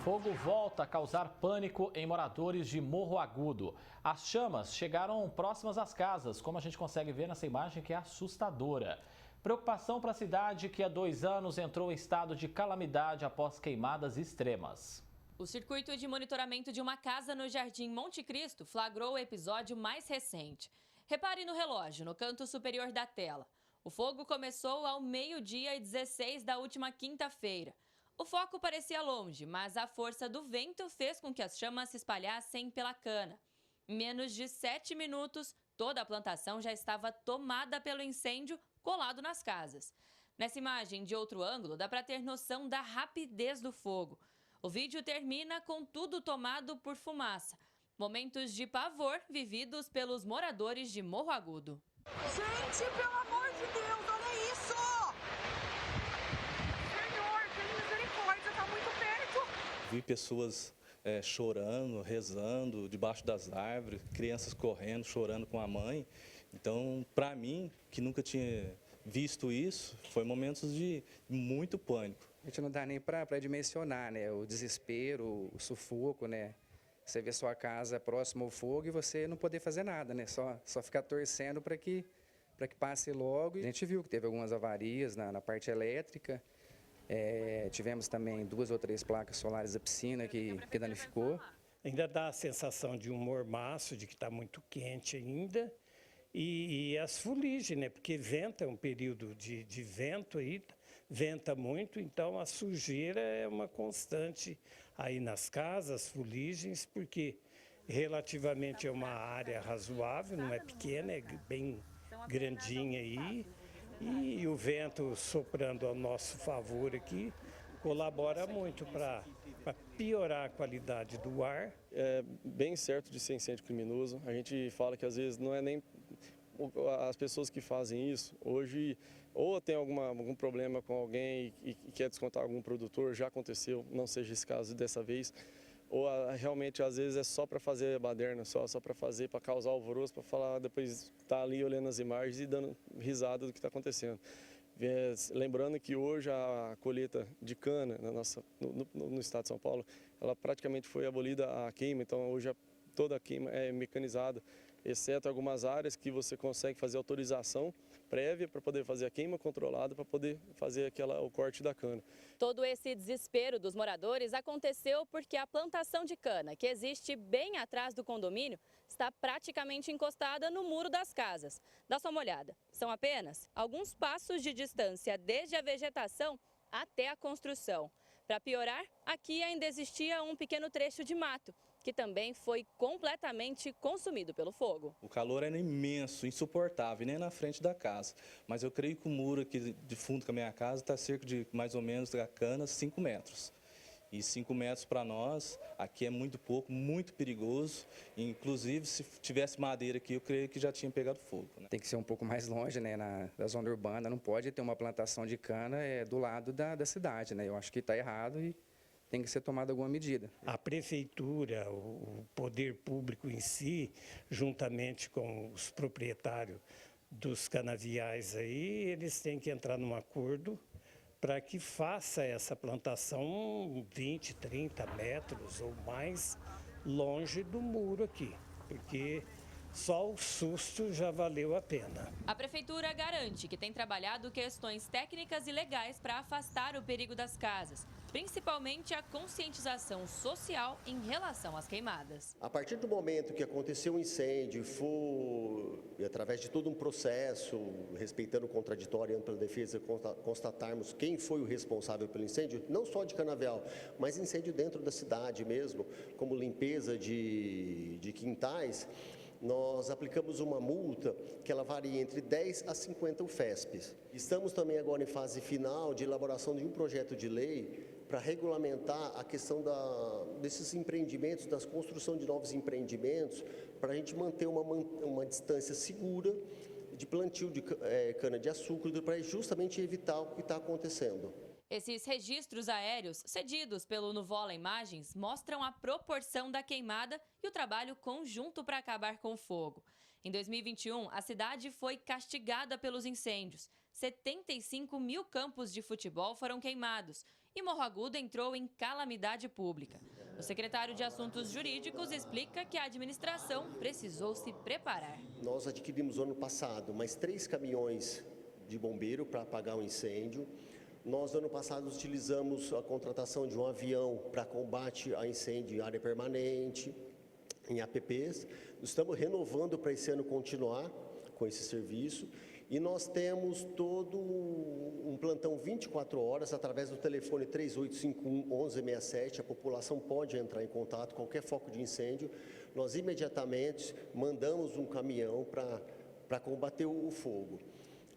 Fogo volta a causar pânico em moradores de Morro Agudo. As chamas chegaram próximas às casas, como a gente consegue ver nessa imagem que é assustadora. Preocupação para a cidade que há 2 anos entrou em estado de calamidade após queimadas extremas. O circuito de monitoramento de uma casa no Jardim Monte Cristo flagrou o episódio mais recente. Repare no relógio, no canto superior da tela. O fogo começou ao 12h16 da última quinta-feira. O foco parecia longe, mas a força do vento fez com que as chamas se espalhassem pela cana. Em menos de 7 minutos, toda a plantação já estava tomada pelo incêndio colado nas casas. Nessa imagem de outro ângulo, dá para ter noção da rapidez do fogo. O vídeo termina com tudo tomado por fumaça. Momentos de pavor vividos pelos moradores de Morro Agudo. Gente, pelo amor de Deus, olha isso! Senhor, tem misericórdia, tá muito perto. Vi pessoas chorando, rezando, debaixo das árvores, crianças correndo, chorando com a mãe. Então, para mim, que nunca tinha visto isso, foi momentos de muito pânico. A gente não dá nem para dimensionar, né? O desespero, o sufoco, né? Você vê sua casa próxima ao fogo e você não poder fazer nada, né? Só ficar torcendo para que passe logo. A gente viu que teve algumas avarias na parte elétrica. Tivemos também 2 ou 3 placas solares da piscina que danificou. Ainda dá a sensação de um mormaço, de que está muito quente ainda. E as fuligens, né? Porque venta, é um período de vento aí, venta muito, então a sujeira é uma constante aí nas casas, fuligens, porque relativamente é uma área razoável, não é pequena, é bem grandinha aí, e o vento soprando ao nosso favor aqui colabora muito para piorar a qualidade do ar. É bem certo de ser incêndio criminoso. A gente fala que às vezes não é nem as pessoas que fazem isso. Hoje, ou tem algum problema com alguém e quer descontar algum produtor, já aconteceu, não seja esse caso dessa vez. Ou realmente às vezes é só para fazer a baderna, só para fazer, para causar alvoroço, para falar, depois tá ali olhando as imagens e dando risada do que está acontecendo. Lembrando que hoje a colheita de cana no estado de São Paulo, ela praticamente foi abolida a queima, então hoje toda a queima é mecanizada, exceto algumas áreas que você consegue fazer autorização prévia para poder fazer a queima controlada, para poder fazer o corte da cana. Todo esse desespero dos moradores aconteceu porque a plantação de cana, que existe bem atrás do condomínio, está praticamente encostada no muro das casas. Dá só uma olhada. São apenas alguns passos de distância desde a vegetação até a construção. Para piorar, aqui ainda existia um pequeno trecho de mato, que também foi completamente consumido pelo fogo. O calor era imenso, insuportável, nem na frente da casa. Mas eu creio que o muro aqui de fundo com a minha casa está cerca de mais ou menos da cana 5 metros. E 5 metros para nós, aqui é muito pouco, muito perigoso. Inclusive, se tivesse madeira aqui, eu creio que já tinha pegado fogo, né? Tem que ser um pouco mais longe, né, da zona urbana. Não pode ter uma plantação de cana do lado da cidade, né? Eu acho que está errado e tem que ser tomada alguma medida. A prefeitura, o poder público em si, juntamente com os proprietários dos canaviais aí, eles têm que entrar num acordo para que faça essa plantação 20, 30 metros ou mais longe do muro aqui, porque só o susto já valeu a pena. A prefeitura garante que tem trabalhado questões técnicas e legais para afastar o perigo das casas, principalmente a conscientização social em relação às queimadas. A partir do momento que aconteceu um incêndio, foi através de todo um processo, respeitando o contraditório e ampla defesa, constatarmos quem foi o responsável pelo incêndio, não só de Canavial, mas incêndio dentro da cidade mesmo, como limpeza de quintais, nós aplicamos uma multa que ela varia entre 10 a 50 UFESPs. Estamos também agora em fase final de elaboração de um projeto de lei para regulamentar a questão desses empreendimentos, da construção de novos empreendimentos, para a gente manter uma distância segura de plantio de cana-de-açúcar, para justamente evitar o que está acontecendo. Esses registros aéreos cedidos pelo Nuvola Imagens mostram a proporção da queimada e o trabalho conjunto para acabar com o fogo. Em 2021, a cidade foi castigada pelos incêndios. 75 mil campos de futebol foram queimados e Morro Agudo entrou em calamidade pública. O secretário de Assuntos Jurídicos explica que a administração precisou se preparar. Nós adquirimos no ano passado mais 3 caminhões de bombeiro para apagar o incêndio. Nós, no ano passado, utilizamos a contratação de um avião para combate a incêndio em área permanente, em APPs. Estamos renovando para esse ano continuar com esse serviço. E nós temos todo um plantão 24 horas, através do telefone 3851-1167. A população pode entrar em contato, qualquer foco de incêndio. Nós imediatamente mandamos um caminhão para combater o fogo.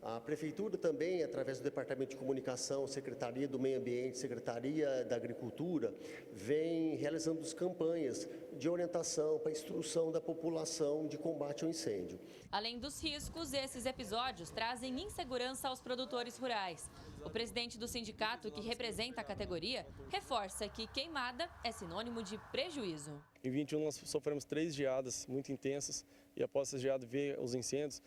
A Prefeitura também, através do Departamento de Comunicação, Secretaria do Meio Ambiente, Secretaria da Agricultura, vem realizando campanhas de orientação para instrução da população de combate ao incêndio. Além dos riscos, esses episódios trazem insegurança aos produtores rurais. O presidente do sindicato, que representa a categoria, reforça que queimada é sinônimo de prejuízo. Em 21 nós sofremos 3 geadas muito intensas e após essas geadas veio os incêndios.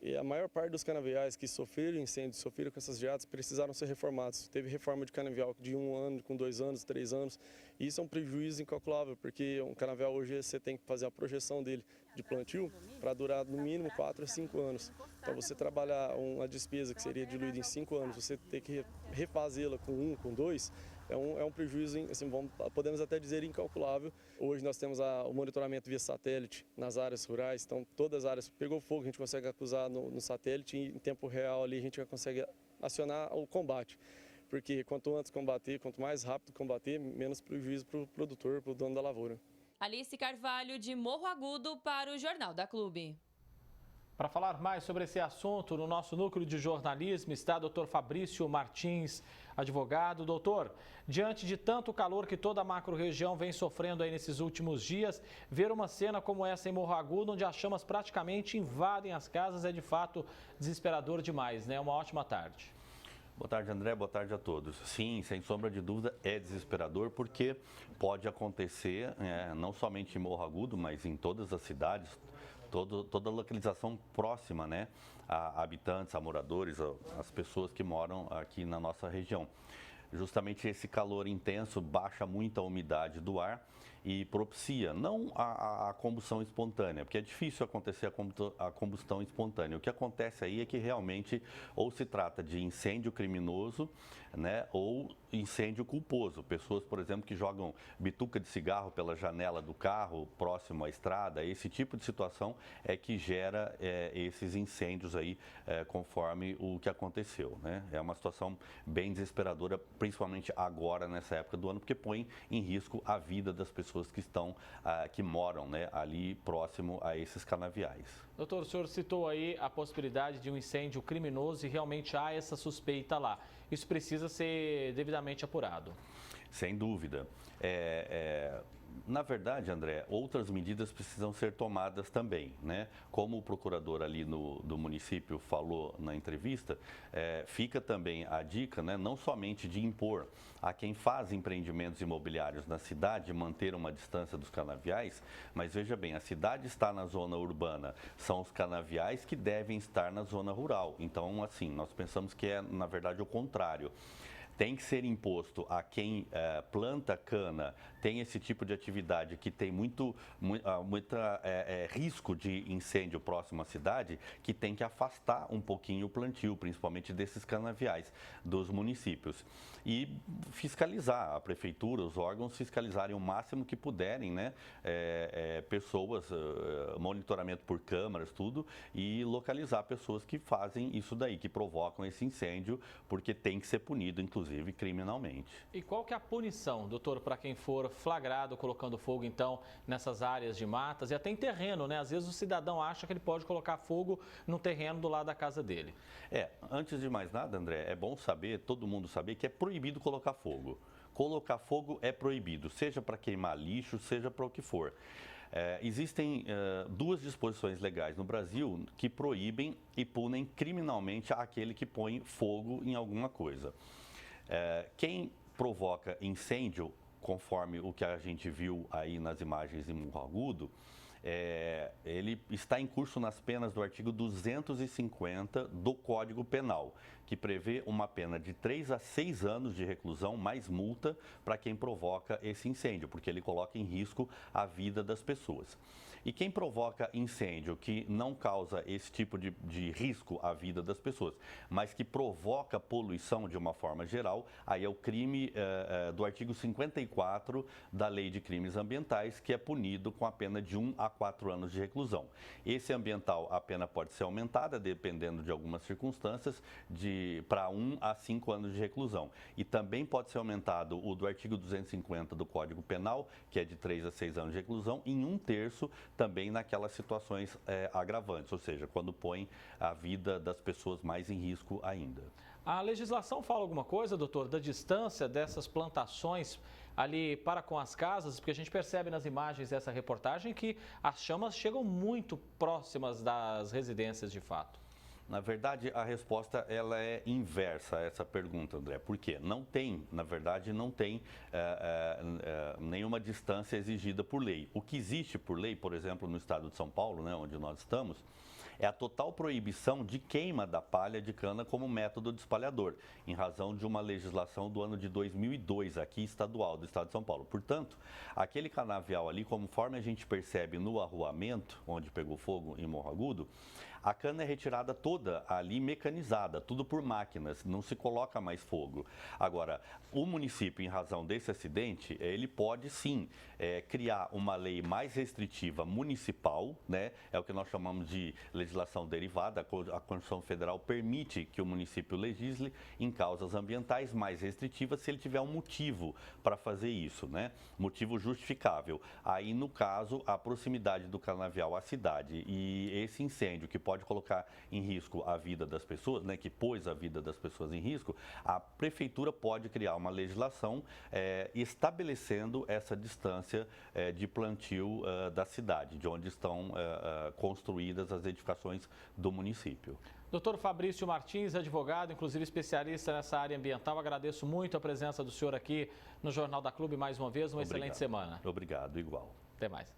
E a maior parte dos canaviais que sofreram incêndios, sofreram com essas geadas, precisaram ser reformados. Teve reforma de canavial de 1 ano, com 2 anos, 3 anos. E isso é um prejuízo incalculável, porque um canavial hoje você tem que fazer a projeção dele de plantio para durar no mínimo 4 a 5 anos. Então você trabalhar uma despesa que seria diluída em 5 anos, você ter que refazê-la com 1, com 2, é um prejuízo, assim, podemos até dizer, incalculável. Hoje nós temos o monitoramento via satélite nas áreas rurais, então todas as áreas pegou fogo, a gente consegue acusar no satélite e em tempo real ali a gente consegue acionar o combate. Porque quanto antes combater, quanto mais rápido combater, menos prejuízo para o produtor, para o dono da lavoura. Alice Carvalho, de Morro Agudo, para o Jornal da Clube. Para falar mais sobre esse assunto, no nosso núcleo de jornalismo está o Dr. Fabrício Martins, advogado. Doutor, diante de tanto calor que toda a macro-região vem sofrendo aí nesses últimos dias, ver uma cena como essa em Morro Agudo, onde as chamas praticamente invadem as casas, é de fato desesperador demais, né? Uma ótima tarde. Boa tarde, André. Boa tarde a todos. Sim, sem sombra de dúvida, é desesperador porque pode acontecer não somente em Morro Agudo, mas em todas as cidades, toda a localização próxima, né, a habitantes, a moradores, as pessoas que moram aqui na nossa região. Justamente esse calor intenso baixa muito a umidade do ar e propicia não a combustão espontânea, porque é difícil acontecer a combustão espontânea. O que acontece aí é que realmente ou se trata de incêndio criminoso, né, ou incêndio culposo. Pessoas, por exemplo, que jogam bituca de cigarro pela janela do carro próximo à estrada, esse tipo de situação é que gera esses incêndios aí, conforme o que aconteceu, né? É uma situação bem desesperadora, principalmente agora, nessa época do ano, porque põe em risco a vida das pessoas que moram, né, ali próximo a esses canaviais. Doutor, o senhor citou aí a possibilidade de um incêndio criminoso e realmente há essa suspeita lá. Isso precisa ser devidamente apurado. Sem dúvida. Na verdade, André, outras medidas precisam ser tomadas também, né? Como o procurador ali do município falou na entrevista, fica também a dica, né, não somente de impor a quem faz empreendimentos imobiliários na cidade manter uma distância dos canaviais, mas veja bem, a cidade está na zona urbana, são os canaviais que devem estar na zona rural. Então, assim, nós pensamos que é, na verdade, o contrário. Tem que ser imposto a quem planta cana, tem esse tipo de atividade que tem muito risco de incêndio próximo à cidade, que tem que afastar um pouquinho o plantio, principalmente desses canaviais dos municípios. E fiscalizar, a prefeitura, os órgãos fiscalizarem o máximo que puderem, né? Pessoas, monitoramento por câmeras, tudo, e localizar pessoas que fazem isso daí, que provocam esse incêndio, porque tem que ser punido, inclusive criminalmente. E qual que é a punição, doutor, para quem for flagrado colocando fogo, então, nessas áreas de matas e até em terreno, né? Às vezes o cidadão acha que ele pode colocar fogo no terreno do lado da casa dele. Antes de mais nada, André, é bom saber, todo mundo saber que é proibido colocar fogo. Colocar fogo é proibido, seja para queimar lixo, seja para o que for. Existem 2 disposições legais no Brasil que proíbem e punem criminalmente aquele que põe fogo em alguma coisa. Quem provoca incêndio, conforme o que a gente viu aí nas imagens em Morro Agudo, ele está em curso nas penas do artigo 250 do Código Penal, que prevê uma pena de 3 a 6 anos de reclusão mais multa para quem provoca esse incêndio, porque ele coloca em risco a vida das pessoas. E quem provoca incêndio que não causa esse tipo de risco à vida das pessoas, mas que provoca poluição de uma forma geral, aí é o crime do artigo 54 da Lei de Crimes Ambientais, que é punido com a pena de 1 a 4 anos de reclusão. Esse ambiental, a pena pode ser aumentada, dependendo de algumas circunstâncias, para 1 a 5 anos de reclusão. E também pode ser aumentado o do artigo 250 do Código Penal, que é de 3 a 6 anos de reclusão, em 1/3 também naquelas situações agravantes, ou seja, quando põe a vida das pessoas mais em risco ainda. A legislação fala alguma coisa, doutor, da distância dessas plantações ali para com as casas? Porque a gente percebe nas imagens dessa reportagem que as chamas chegam muito próximas das residências de fato. Na verdade, a resposta ela é inversa a essa pergunta, André. Por quê? Não tem nenhuma distância exigida por lei. O que existe por lei, por exemplo, no estado de São Paulo, né, onde nós estamos, é a total proibição de queima da palha de cana como método de espalhador, em razão de uma legislação do ano de 2002, aqui estadual do estado de São Paulo. Portanto, aquele canavial ali, conforme a gente percebe no arruamento, onde pegou fogo em Morro Agudo, a cana é retirada toda ali mecanizada, tudo por máquinas, não se coloca mais fogo. Agora, o município, em razão desse acidente, ele pode sim criar uma lei mais restritiva municipal, né? É o que nós chamamos de legislação derivada. A Constituição Federal permite que o município legisle em causas ambientais mais restritivas se ele tiver um motivo para fazer isso, né? Motivo justificável. Aí, no caso, a proximidade do canavial à cidade e esse incêndio que pode colocar em risco a vida das pessoas, né, que pôs a vida das pessoas em risco, a prefeitura pode criar uma legislação estabelecendo essa distância de plantio da cidade, de onde estão construídas as edificações do município. Doutor Fabrício Martins, advogado, inclusive especialista nessa área ambiental, agradeço muito a presença do senhor aqui no Jornal da Clube mais uma vez. Uma excelente semana. Obrigado, igual. Até mais.